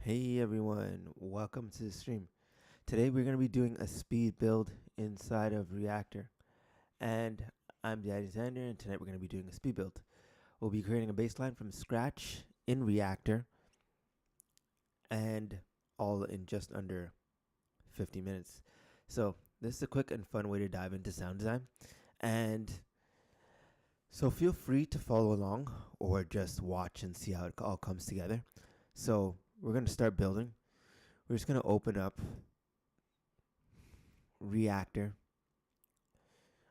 Hey everyone, welcome to the stream. Today we're going to be doing a speed build inside of Reaktor. And I'm DannyXander, and tonight we're going to be doing a speed build. We'll be creating a bassline from scratch in Reaktor, and all in just under 50 minutes. So this is a quick and fun way to dive into sound design. And so feel free to follow along or just watch and see how it all comes together. So we're going to start building. We're just going to open up Reaktor,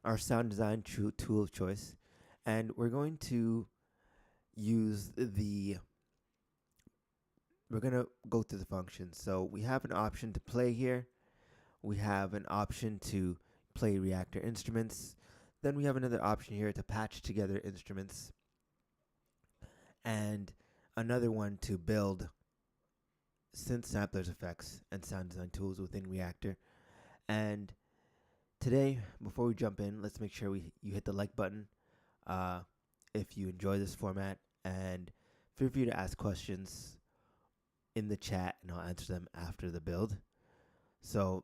our sound design tool of choice, and we're going to we're going to go through the functions. So we have an option to play here. We have an option to play Reaktor instruments. Then we have another option here to patch together instruments, and another one to build synth samplers, effects, and sound design tools within Reaktor. And today, before we jump in, let's make sure you hit the like button if you enjoy this format, and feel free to ask questions in the chat and I'll answer them after the build. So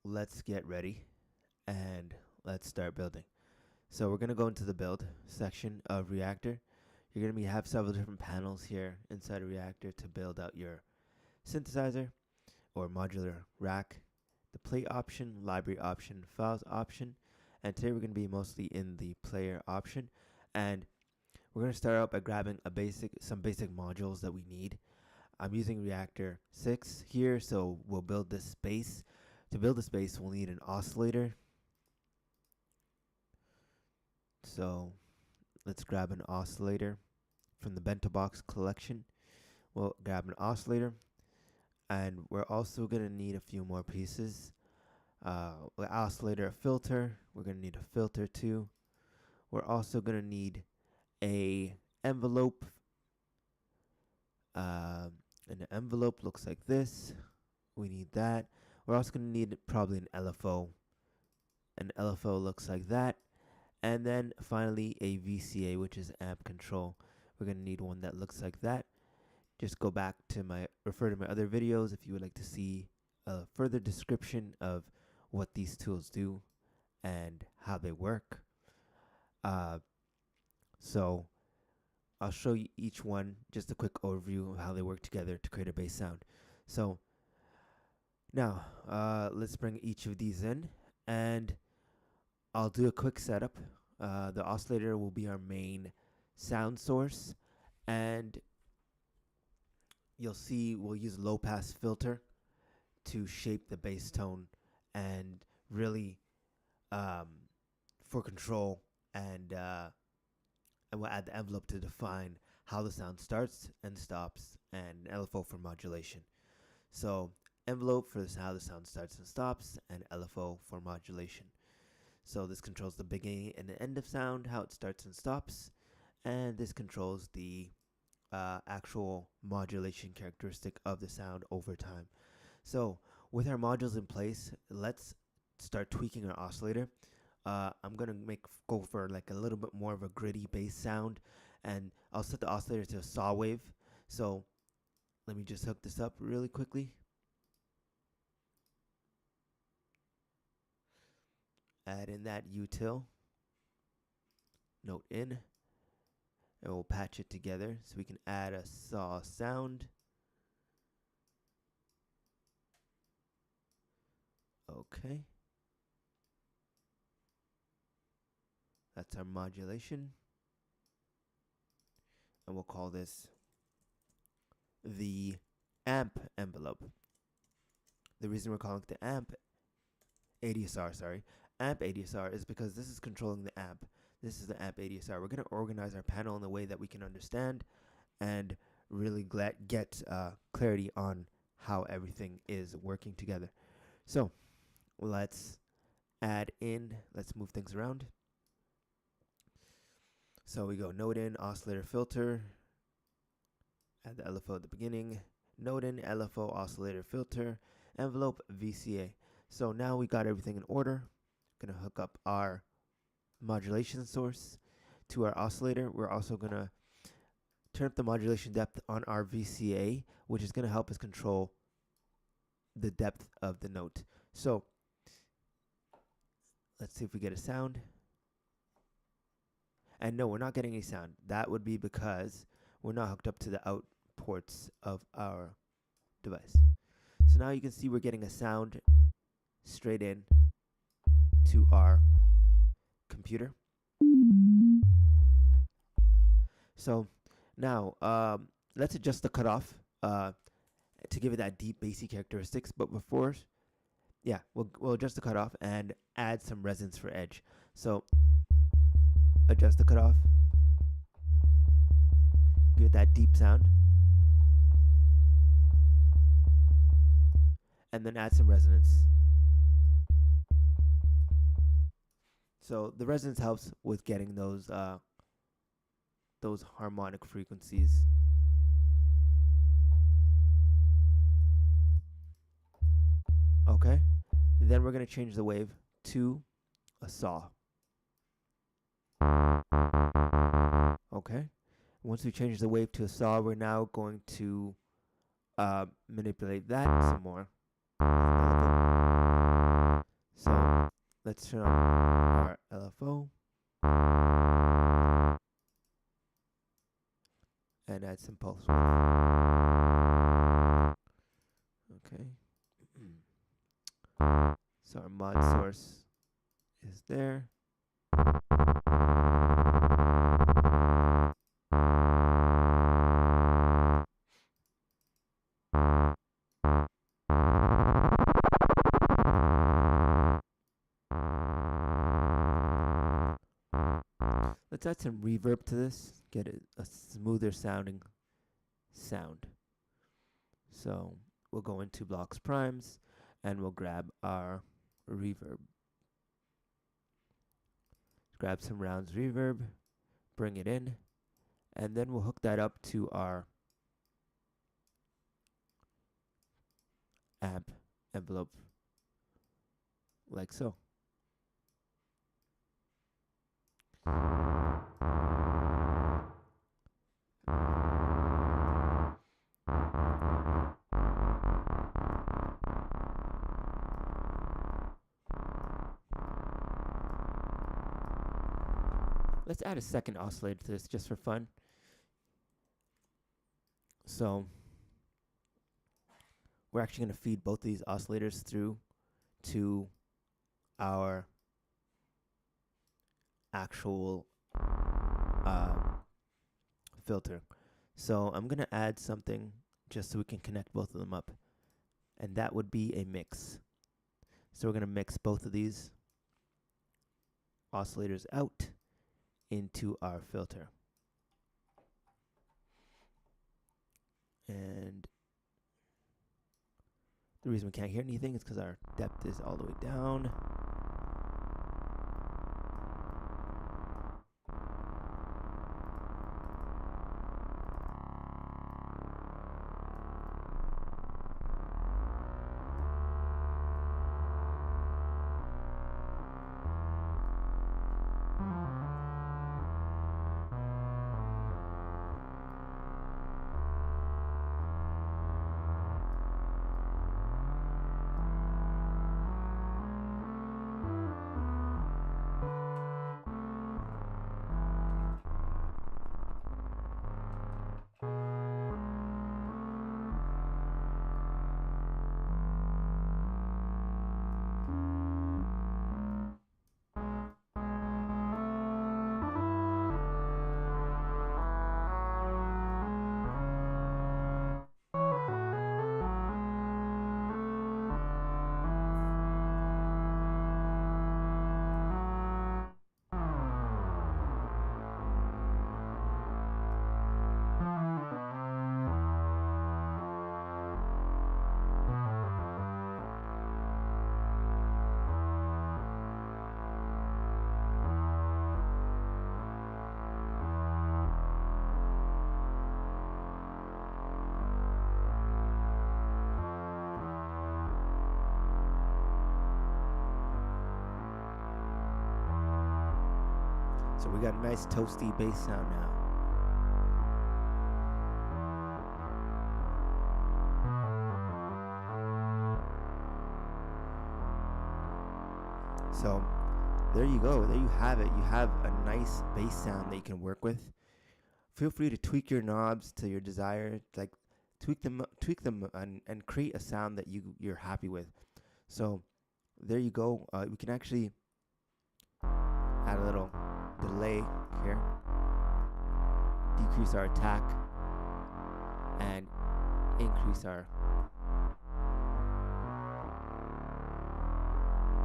let's get ready and let's start building. So we're going to go into the build section of Reaktor. You're going to have several different panels here inside of Reaktor to build out your synthesizer or modular rack, the plate option, library option, files option, and today we're going to be mostly in the player option. And we're going to start out by grabbing some basic modules that we need. I'm using Reaktor 6 here, so we'll build this space. To build the space, we'll need an oscillator. So let's grab an oscillator from the bento box collection. We'll grab an oscillator, and we're also going to need a few more pieces. Oscillator, a filter. We're going to need a filter too. We're also going to need a envelope. And the envelope looks like this. We need that. We're also going to need probably an LFO. An LFO looks like that. And then finally a VCA, which is amp control. We're going to need one that looks like that. Just go back to refer to my other videos if you would like to see a further description of what these tools do and how they work. So I'll show you each one, just a quick overview of how they work together to create a bass sound. So now let's bring each of these in, and I'll do a quick setup. The oscillator will be our main sound source, and you'll see we'll use low pass filter to shape the bass tone and really for control, and we'll add the envelope to define how the sound starts and stops, and LFO for modulation. So envelope for how the sound starts and stops, and LFO for modulation. So this controls the beginning and the end of sound, how it starts and stops, and this controls the actual modulation characteristic of the sound over time. So with our modules in place, let's start tweaking our oscillator. I'm gonna go for like a little bit more of a gritty bass sound, and I'll set the oscillator to a saw wave. So let me just hook this up really quickly. Add in that util, note in, and we'll patch it together so we can add a saw sound. Okay. That's our modulation. And we'll call this the amp envelope. The reason we're calling it the amp ADSR is because this is controlling the amp. This is the amp ADSR. We're going to organize our panel in a way that we can understand and really get clarity on how everything is working together. So let's let's move things around. So we go node in, oscillator, filter, add the LFO at the beginning, node in, LFO, oscillator, filter, envelope, VCA. So now we got everything in order. Gonna hook up our modulation source to our oscillator. We're also gonna turn up the modulation depth on our VCA, which is going to help us control the depth of the note. So let's see if we get a sound. And no, we're not getting any sound. That would be because we're not hooked up to the out ports of our device. So now you can see we're getting a sound straight in to our computer. So now let's adjust the cutoff to give it that deep bassy characteristics. But before, yeah, we'll adjust the cutoff and add some resonance for edge. So adjust the cutoff, give it that deep sound, and then add some resonance. So the resonance helps with getting those harmonic frequencies. Okay, then we're going to change the wave to a saw. Okay, once we change the wave to a saw, we're now going to manipulate that some more. So let's turn on our LFO and add some pulse width. Okay. So our mod source is there. Let's add some reverb to this, get it a smoother sounding sound. So we'll go into blocks primes and we'll grab our reverb. Grab some rounds reverb, bring it in, and then we'll hook that up to our amp envelope like so. Let's add a second oscillator to this just for fun. So we're actually going to feed both of these oscillators through to our actual filter. So I'm going to add something just so we can connect both of them up. And that would be a mix. So we're going to mix both of these oscillators out into our filter. And the reason we can't hear anything is because our depth is all the way down. So we got a nice toasty bass sound now. So there you go. There you have it. You have a nice bass sound that you can work with. Feel free to tweak your knobs to your desire. Like tweak them, and create a sound that you're happy with. So there you go. We can actually add a little delay here, decrease our attack, and increase our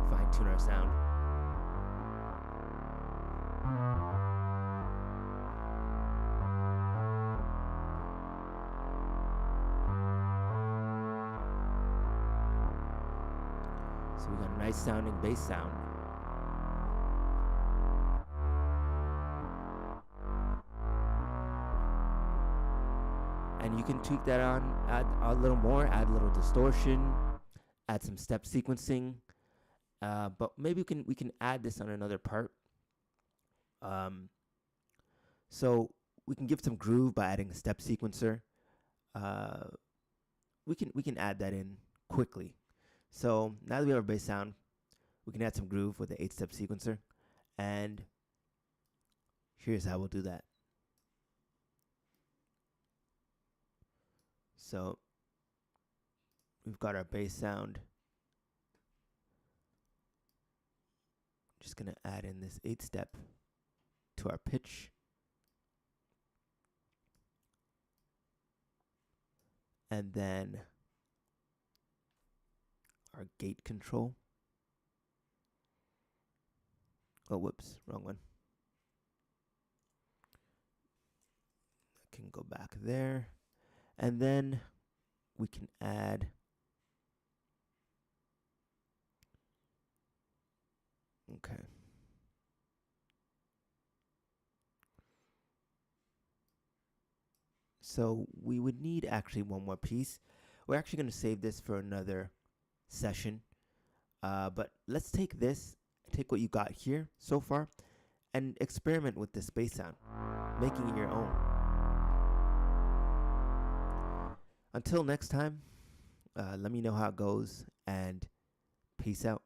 fine tune our sound. So we got a nice sounding bass sound. And you can tweak that on, add a little more, add a little distortion, add some step sequencing. But maybe we can add this on another part. So we can give some groove by adding a step sequencer. We can add that in quickly. So now that we have our bass sound, we can add some groove with the 8-step sequencer. And here's how we'll do that. So we've got our bass sound. Just gonna add in this 8-step to our pitch. And then our gate control. Oh, whoops, wrong one. I can go back there. And then we can add okay. So we would need actually one more piece. We're actually going to save this for another session. But let's take this, take what you got here so far, and experiment with this bass sound, making it your own. Until next time, let me know how it goes, and peace out.